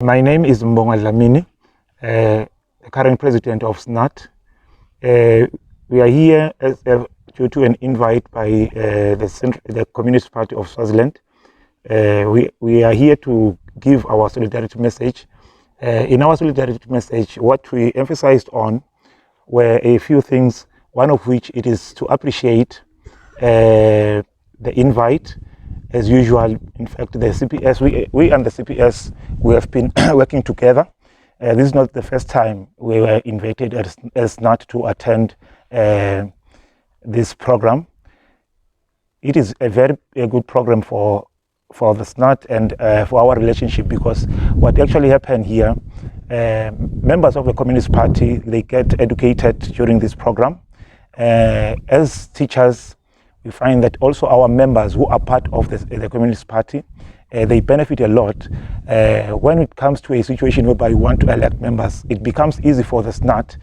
My name is Mbongwa Dlamini, the current president of SNAT. We are here due to an invite by the Communist Party of Swaziland. We are here to give our solidarity message. In our solidarity message, what we emphasized on were a few things, one of which it is to appreciate the invite. As usual, in fact, the CPS, we and the CPS, we have been working together. This is not the first time we were invited as SNAT to attend this program. It is a very good program for the SNAT and for our relationship, because what actually happened here, members of the Communist Party, they get educated during this program. As teachers, we find that also our members who are part of the Communist Party, they benefit a lot. When it comes to a situation whereby we want to elect members, it becomes easy for the SNAT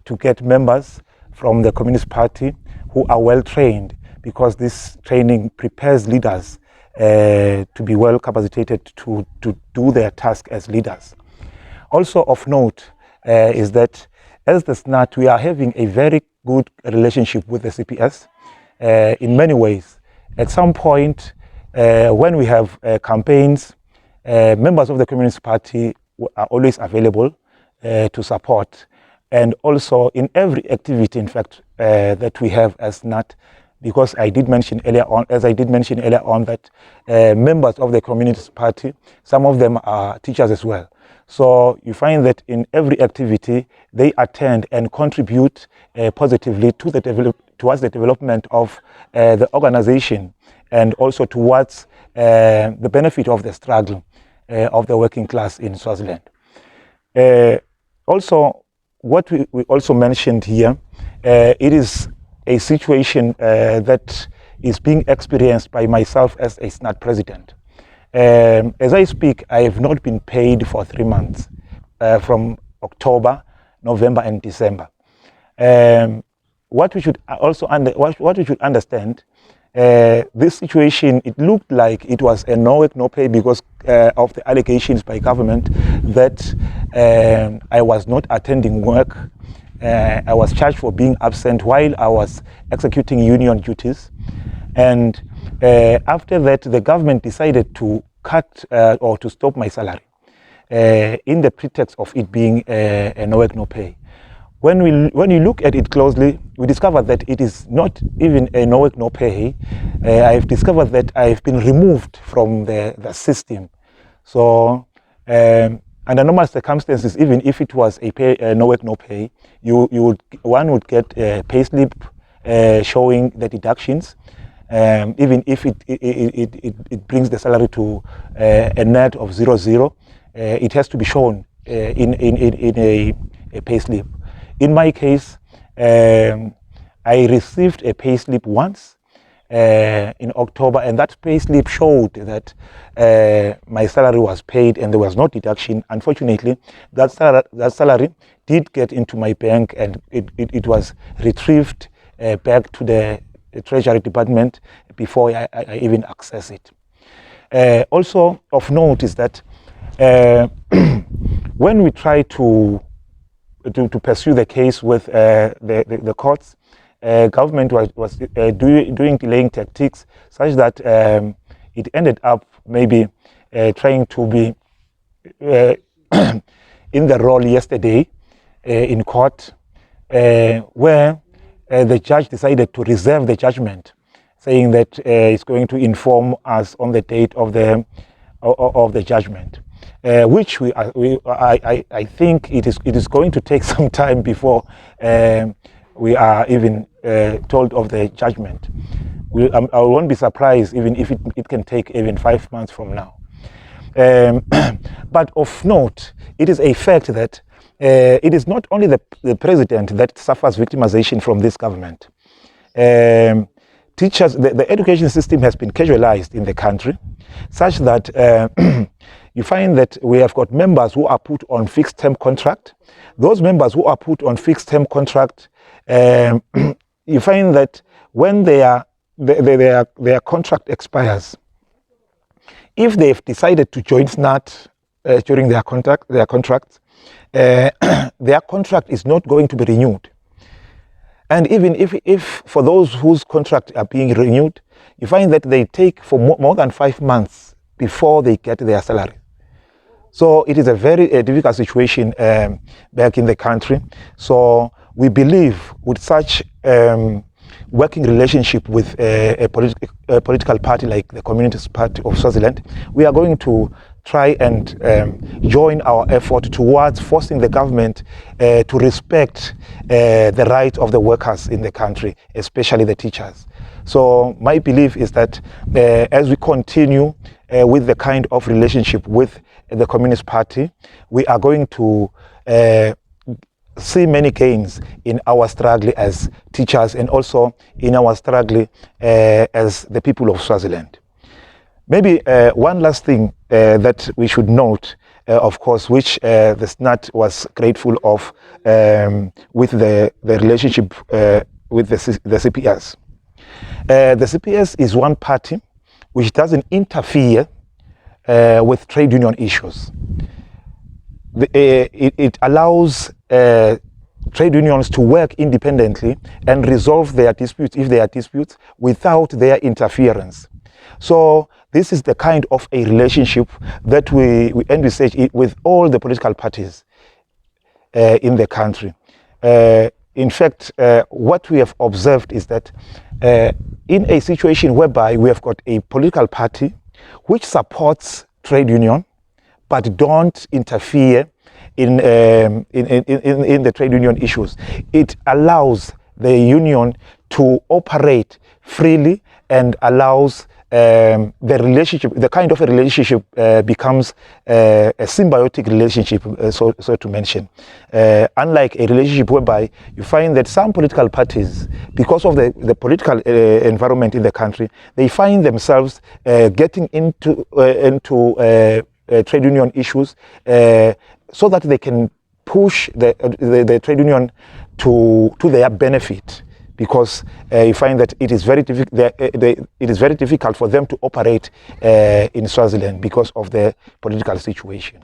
to get members from the Communist Party who are well trained, because this training prepares leaders to be well capacitated to do their task as leaders. Also of note is that as the SNAT, we are having a very good relationship with the CPS. In many ways. At some point, when we have campaigns, members of the Communist Party are always available to support. And also in every activity, in fact, that we have as SNAT, because I did mention earlier on, that members of the Communist Party, some of them are teachers as well. So you find that in every activity, they attend and contribute positively to towards the development of the organization, and also towards the benefit of the struggle of the working class in Swaziland. Also, what we also mentioned here, it is a situation that is being experienced by myself as a SNAT president. As I speak, I have not been paid for 3 months, from October, November, and December. What we should also understand, this situation, it looked like it was a no work, no pay, because of the allegations by government that I was not attending work. I was charged for being absent while I was executing union duties. And after that, the government decided to cut or to stop my salary in the pretext of it being a no work, no pay. When you look at it closely, we discover that it is not even a no work, no pay. I've discovered that I've been removed from the system. So under normal circumstances, even if it was a no work, no pay, one would get a pay slip showing the deductions. Even if it brings the salary to a net of 0.0, it has to be shown in a pay slip. In my case, I received a pay slip once in October, and that pay slip showed that my salary was paid and there was no deduction. Unfortunately, that salary did get into my bank, and it was retrieved back to the Treasury Department before I even access it. Also of note is that when we try to pursue the case with the courts, government was doing delaying tactics, such that it ended up maybe trying to be in the role yesterday in court, where the judge decided to reserve the judgment, saying that it's going to inform us on the date of the judgment, which I think it is going to take some time before we are even told of the judgment. I won't be surprised even if it can take even 5 months from now. But of note, it is a fact that it is not only the president that suffers victimization from this government. Teachers, the education system has been casualized in the country, such that you find that we have got members who are put on fixed-term contract. Those members who are put on fixed-term contract, you find that when their contract expires, if they've decided to join SNAT during their contracts, their contract is not going to be renewed. And even if for those whose contract are being renewed, you find that they take for more than 5 months before they get their salary. So it is a very difficult situation back in the country. So we believe with such working relationship with a political party like the Communist Party of Swaziland, we are going to try and join our effort towards forcing the government to respect the rights of the workers in the country, especially the teachers. So my belief is that as we continue with the kind of relationship with the Communist Party, we are going to see many gains in our struggle as teachers and also in our struggle as the people of Swaziland. Maybe one last thing that we should note, of course, which the SNAT was grateful of with the relationship with the CPS. The CPS is one party which doesn't interfere with trade union issues. It allows trade unions to work independently and resolve their disputes, if there are disputes, without their interference. So this is the kind of a relationship that we envisage with all the political parties in the country. In fact, what we have observed is that in a situation whereby we have got a political party which supports trade union but don't interfere in the trade union issues, it allows the union to operate freely and allows the relationship, the kind of a relationship becomes a symbiotic relationship, so to mention. Unlike a relationship whereby you find that some political parties, because of the political environment in the country, they find themselves getting into trade union issues so that they can push the trade union to their benefit, because you find that it is very difficult for them to operate in Swaziland because of the political situation.